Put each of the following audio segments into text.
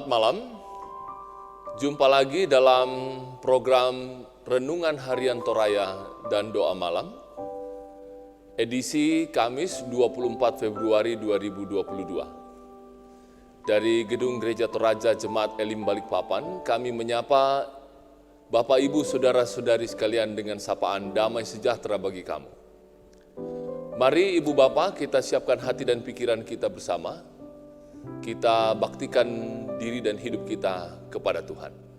Selamat malam, jumpa lagi dalam program Renungan Harian Toraya dan Doa Malam, edisi Kamis 24 Februari 2022. Dari Gedung Gereja Toraja Jemaat Elim Balikpapan, kami menyapa Bapak Ibu Saudara-saudari sekalian dengan sapaan damai sejahtera bagi kamu. Mari Ibu Bapak kita siapkan hati dan pikiran kita bersama. Kita baktikan diri dan hidup kita kepada Tuhan.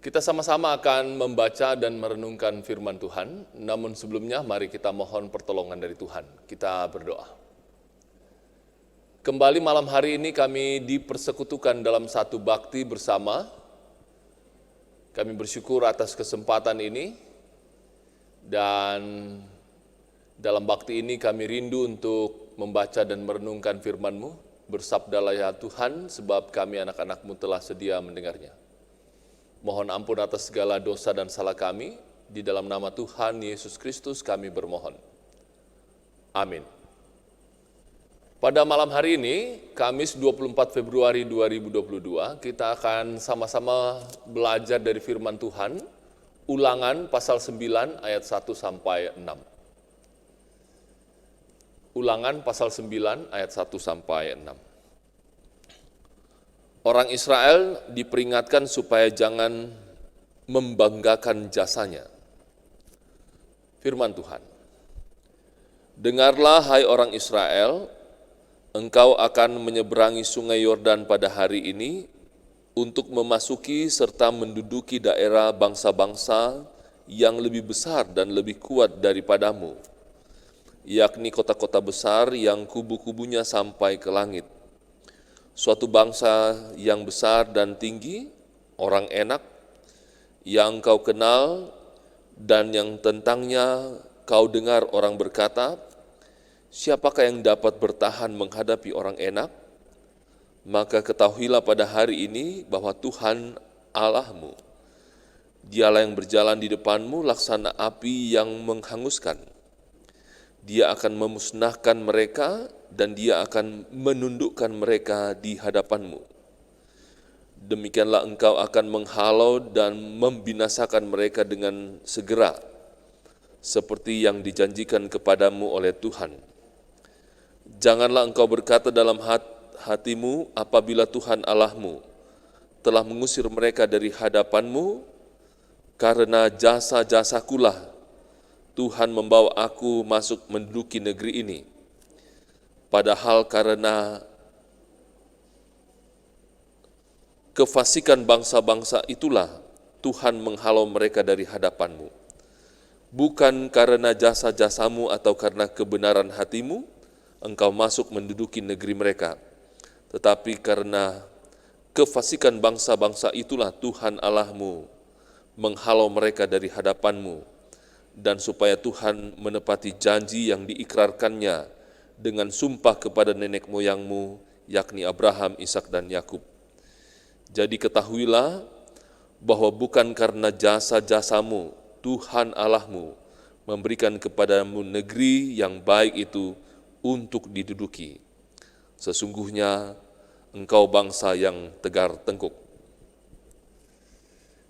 Kita sama-sama akan membaca dan merenungkan firman Tuhan, namun sebelumnya mari kita mohon pertolongan dari Tuhan. Kita berdoa. Kembali malam hari ini kami dipersekutukan dalam satu bakti bersama. Kami bersyukur atas kesempatan ini, dan dalam bakti ini kami rindu untuk membaca dan merenungkan firman-Mu. Bersabdalah ya Tuhan, sebab kami anak-anak-Mu telah sedia mendengarnya. Mohon ampun atas segala dosa dan salah kami, di dalam nama Tuhan Yesus Kristus kami bermohon. Amin. Pada malam hari ini, Kamis 24 Februari 2022, kita akan sama-sama belajar dari firman Tuhan, Ulangan pasal 9 ayat 1 sampai 6. Ulangan pasal 9 ayat 1 sampai 6. Orang Israel diperingatkan supaya jangan membanggakan jasanya. Firman Tuhan. Dengarlah hai orang Israel, engkau akan menyeberangi sungai Yordan pada hari ini untuk memasuki serta menduduki daerah bangsa-bangsa yang lebih besar dan lebih kuat daripadamu, yakni kota-kota besar yang kubu-kubunya sampai ke langit. Suatu bangsa yang besar dan tinggi, orang enak, yang kau kenal dan yang tentangnya kau dengar orang berkata, siapakah yang dapat bertahan menghadapi orang enak? Maka ketahuilah pada hari ini bahwa Tuhan Allahmu, Dialah yang berjalan di depanmu laksana api yang menghanguskan. Dia akan memusnahkan mereka dan dia akan menundukkan mereka di hadapanmu. Demikianlah engkau akan menghalau dan membinasakan mereka dengan segera, seperti yang dijanjikan kepadamu oleh Tuhan. Janganlah engkau berkata dalam hatimu apabila Tuhan Allahmu telah mengusir mereka dari hadapanmu, karena jasa-jasakulah Tuhan membawa aku masuk menduduki negeri ini. Padahal karena kefasikan bangsa-bangsa itulah Tuhan menghalau mereka dari hadapanmu. Bukan karena jasa-jasamu atau karena kebenaran hatimu, engkau masuk menduduki negeri mereka. Tetapi karena kefasikan bangsa-bangsa itulah Tuhan Allahmu menghalau mereka dari hadapanmu, dan supaya Tuhan menepati janji yang diikrarkannya dengan sumpah kepada nenek moyangmu, yakni Abraham, Ishak, dan Yakub. Jadi ketahuilah bahwa bukan karena jasa-jasamu Tuhan Allahmu memberikan kepadamu negeri yang baik itu untuk diduduki. Sesungguhnya engkau bangsa yang tegar tengkuk.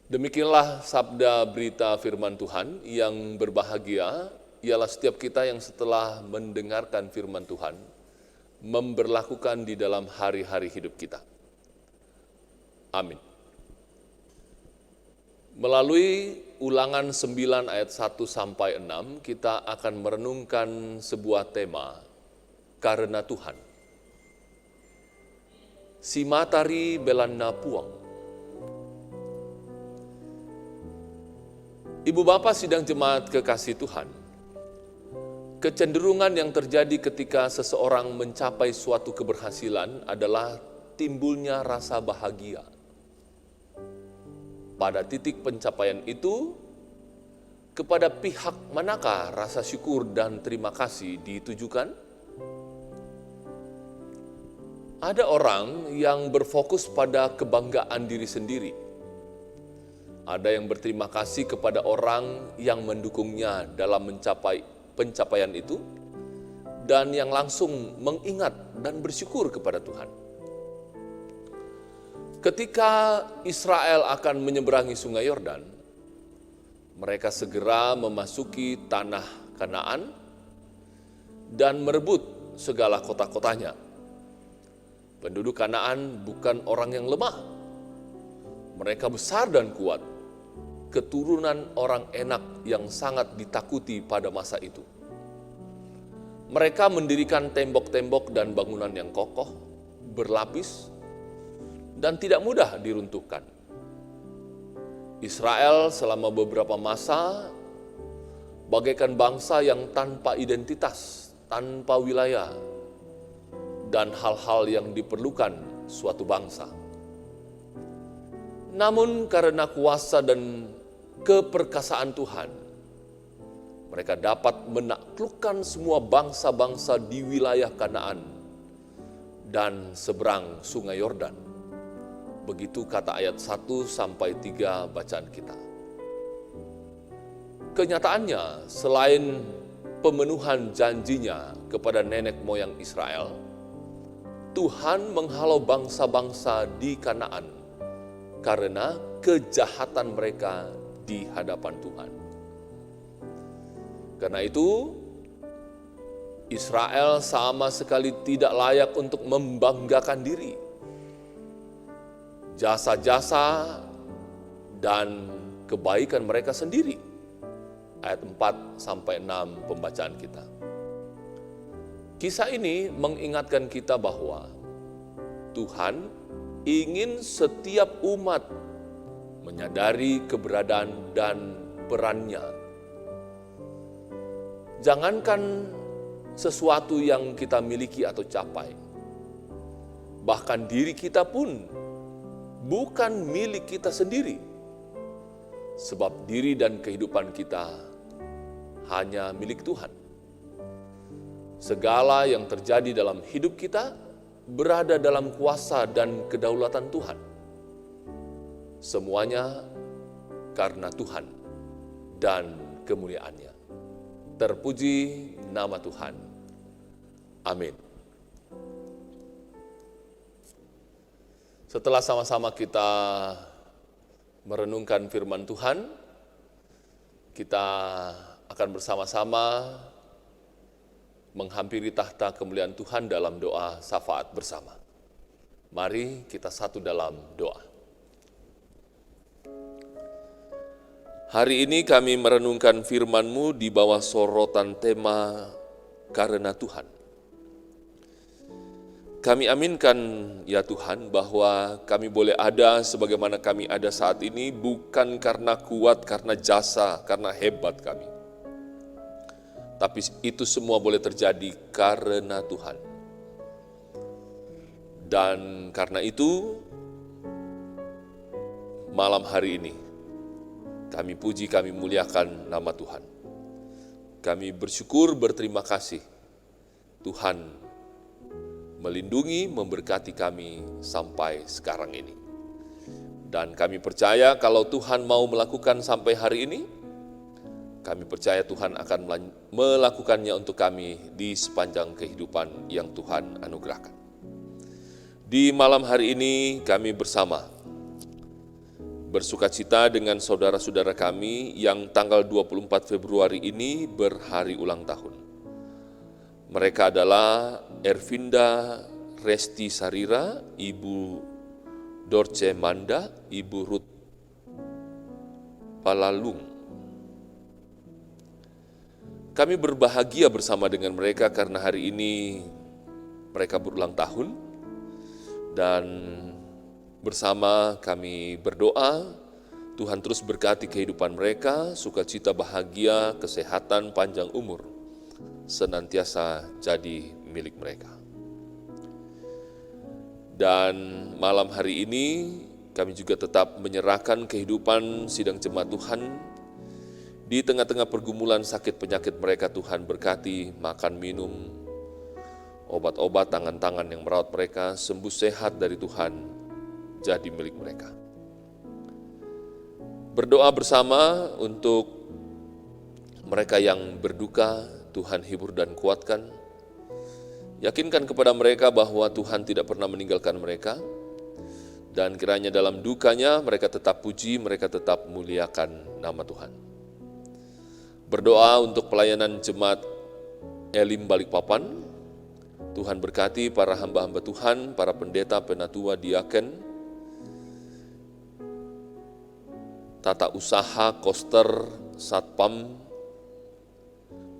Demikianlah sabda berita firman Tuhan. Yang berbahagia ialah setiap kita yang setelah mendengarkan firman Tuhan memberlakukan di dalam hari-hari hidup kita. Amin. Melalui Ulangan 9 ayat 1 sampai 6, kita akan merenungkan sebuah tema, karena Tuhan. Si matahari belanda puang. Ibu bapak sidang jemaat kekasih Tuhan, kecenderungan yang terjadi ketika seseorang mencapai suatu keberhasilan adalah timbulnya rasa bahagia. Pada titik pencapaian itu, kepada pihak manakah rasa syukur dan terima kasih ditujukan? Ada orang yang berfokus pada kebanggaan diri sendiri. Ada yang berterima kasih kepada orang yang mendukungnya dalam mencapai pencapaian itu, dan yang langsung mengingat dan bersyukur kepada Tuhan. Ketika Israel akan menyeberangi Sungai Yordan, mereka segera memasuki tanah Kanaan dan merebut segala kota-kotanya. Penduduk Kanaan bukan orang yang lemah. Mereka besar dan kuat, keturunan orang enak yang sangat ditakuti pada masa itu. Mereka mendirikan tembok-tembok dan bangunan yang kokoh, berlapis, dan tidak mudah diruntuhkan. Israel selama beberapa masa bagaikan bangsa yang tanpa identitas, tanpa wilayah, dan hal-hal yang diperlukan suatu bangsa. Namun karena kuasa dan keperkasaan Tuhan, mereka dapat menaklukkan semua bangsa-bangsa di wilayah Kanaan dan seberang Sungai Yordan. Begitu kata ayat 1 sampai 3 bacaan kita. Kenyataannya, selain pemenuhan janjinya kepada nenek moyang Israel, Tuhan menghalau bangsa-bangsa di Kanaan karena kejahatan mereka di hadapan Tuhan. Karena itu, Israel sama sekali tidak layak untuk membanggakan diri. Jasa-jasa dan kebaikan mereka sendiri. Ayat 4 sampai 6 pembacaan kita. Kisah ini mengingatkan kita bahwa Tuhan ingin setiap umat menyadari keberadaan dan perannya. Jangankan sesuatu yang kita miliki atau capai, bahkan diri kita pun bukan milik kita sendiri, sebab diri dan kehidupan kita hanya milik Tuhan. Segala yang terjadi dalam hidup kita berada dalam kuasa dan kedaulatan Tuhan. Semuanya karena Tuhan dan kemuliaan-Nya. Terpuji nama Tuhan. Amin. Setelah sama-sama kita merenungkan firman Tuhan, kita akan bersama-sama menghampiri tahta kemuliaan Tuhan dalam doa syafaat bersama. Mari kita satu dalam doa. Hari ini kami merenungkan firman-Mu di bawah sorotan tema Karena Tuhan. Kami aminkan ya Tuhan bahwa kami boleh ada sebagaimana kami ada saat ini bukan karena kuat, karena jasa, karena hebat kami. Tapi itu semua boleh terjadi karena Tuhan. Dan karena itu, malam hari ini, kami puji, kami muliakan nama Tuhan. Kami bersyukur, berterima kasih. Tuhan melindungi, memberkati kami sampai sekarang ini. Dan kami percaya kalau Tuhan mau melakukan sampai hari ini, kami percaya Tuhan akan melakukannya untuk kami di sepanjang kehidupan yang Tuhan anugerahkan. Di malam hari ini kami bersama bersukacita dengan saudara-saudara kami yang tanggal 24 Februari ini berhari ulang tahun. Mereka adalah Ervinda Resti Sarira, Ibu Dorce Manda, Ibu Ruth Palalung. Kami berbahagia bersama dengan mereka karena hari ini mereka berulang tahun. Dan bersama kami berdoa, Tuhan terus berkati kehidupan mereka, sukacita, bahagia, kesehatan, panjang umur, senantiasa jadi milik mereka. Dan malam hari ini kami juga tetap menyerahkan kehidupan sidang jemaat Tuhan. Di tengah-tengah pergumulan sakit penyakit mereka, Tuhan berkati makan minum, obat-obat, tangan-tangan yang merawat mereka, sembuh sehat dari Tuhan, jadi milik mereka. Berdoa bersama untuk mereka yang berduka, Tuhan hibur dan kuatkan. Yakinkan kepada mereka bahwa Tuhan tidak pernah meninggalkan mereka, dan kiranya dalam dukanya mereka tetap puji, mereka tetap muliakan nama Tuhan. Berdoa untuk pelayanan jemaat Elim Balikpapan. Tuhan berkati para hamba-hamba Tuhan, para pendeta, penatua, diaken, tata usaha, koster, satpam,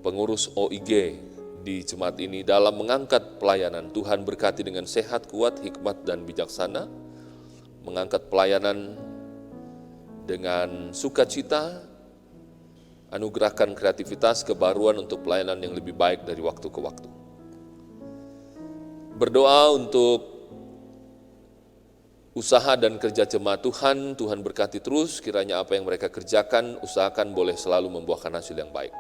pengurus OIG di jemaat ini dalam mengangkat pelayanan. Tuhan berkati dengan sehat, kuat, hikmat, dan bijaksana, mengangkat pelayanan dengan sukacita, anugerahkan kreativitas, kebaruan untuk pelayanan yang lebih baik dari waktu ke waktu. Berdoa untuk usaha dan kerja jemaat Tuhan, Tuhan berkati terus, kiranya apa yang mereka kerjakan, usahakan boleh selalu membuahkan hasil yang baik.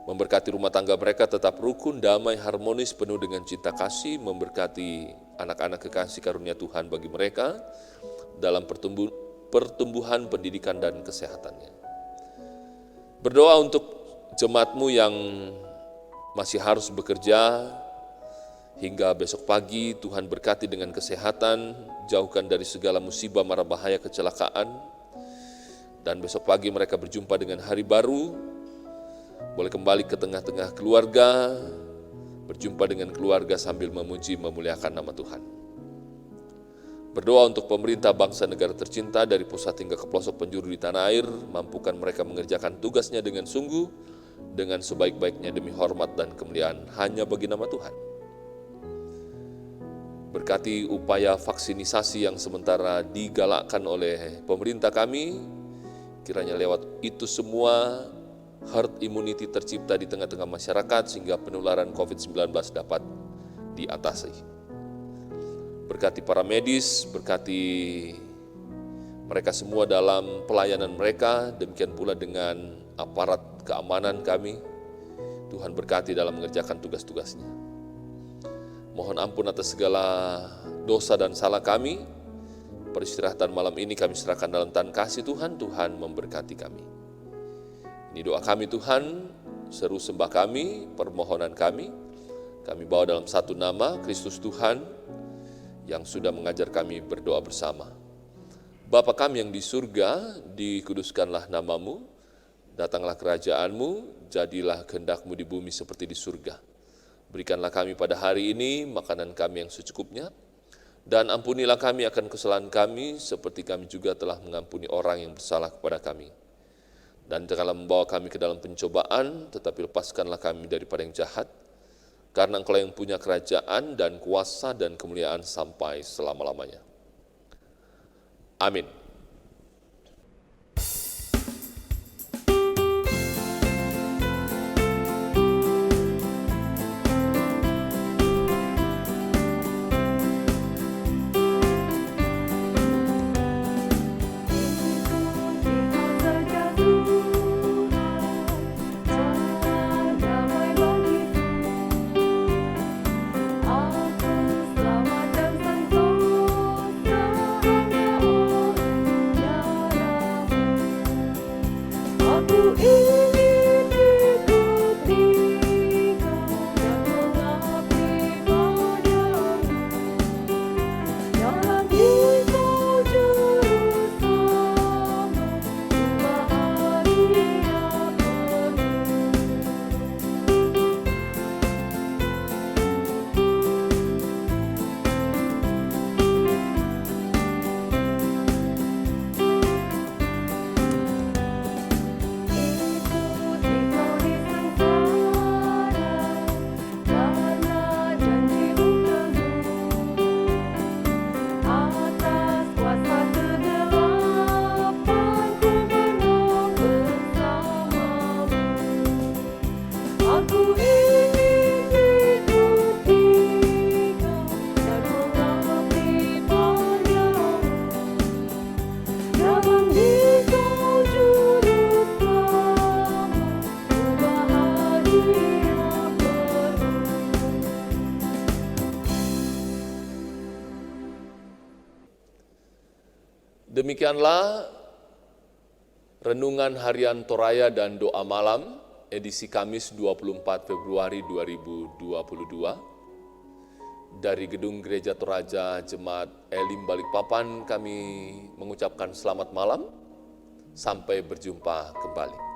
Memberkati rumah tangga mereka tetap rukun, damai, harmonis, penuh dengan cinta kasih, memberkati anak-anak kekasih karunia Tuhan bagi mereka dalam pertumbuhan, pendidikan, dan kesehatannya. Berdoa untuk jemaatmu yang masih harus bekerja, hingga besok pagi, Tuhan berkati dengan kesehatan, jauhkan dari segala musibah, mara bahaya, kecelakaan. Dan besok pagi mereka berjumpa dengan hari baru, boleh kembali ke tengah-tengah keluarga, berjumpa dengan keluarga sambil memuji, memuliakan nama Tuhan. Berdoa untuk pemerintah bangsa negara tercinta dari pusat hingga ke pelosok penjuru di tanah air, mampukan mereka mengerjakan tugasnya dengan sungguh, dengan sebaik-baiknya demi hormat dan kemuliaan hanya bagi nama Tuhan. Berkati upaya vaksinisasi yang sementara digalakkan oleh pemerintah kami, kiranya lewat itu semua herd immunity tercipta di tengah-tengah masyarakat sehingga penularan COVID-19 dapat diatasi. Berkati para medis, berkati mereka semua dalam pelayanan mereka, demikian pula dengan aparat keamanan kami. Tuhan berkati dalam mengerjakan tugas-tugasnya. Mohon ampun atas segala dosa dan salah kami. Peristirahatan malam ini kami serahkan dalam tangan kasih Tuhan. Tuhan memberkati kami. Ini doa kami Tuhan, seru sembah kami, permohonan kami. Kami bawa dalam satu nama, Kristus Tuhan, yang sudah mengajar kami berdoa bersama. Bapa kami yang di surga, dikuduskanlah namamu, datanglah kerajaanmu, jadilah kehendak-Mu di bumi seperti di surga. Berikanlah kami pada hari ini makanan kami yang secukupnya, Dan ampunilah kami akan kesalahan kami, seperti kami juga telah mengampuni orang yang bersalah kepada kami. Dan janganlah membawa kami ke dalam pencobaan, tetapi lepaskanlah kami daripada yang jahat, karena Engkau yang punya kerajaan dan kuasa dan kemuliaan sampai selama-lamanya. Amin. Demikianlah Renungan Harian Toraya dan Doa Malam, edisi Kamis 24 Februari 2022. Dari Gedung Gereja Toraja Jemaat Elim Balikpapan kami mengucapkan selamat malam, sampai berjumpa kembali.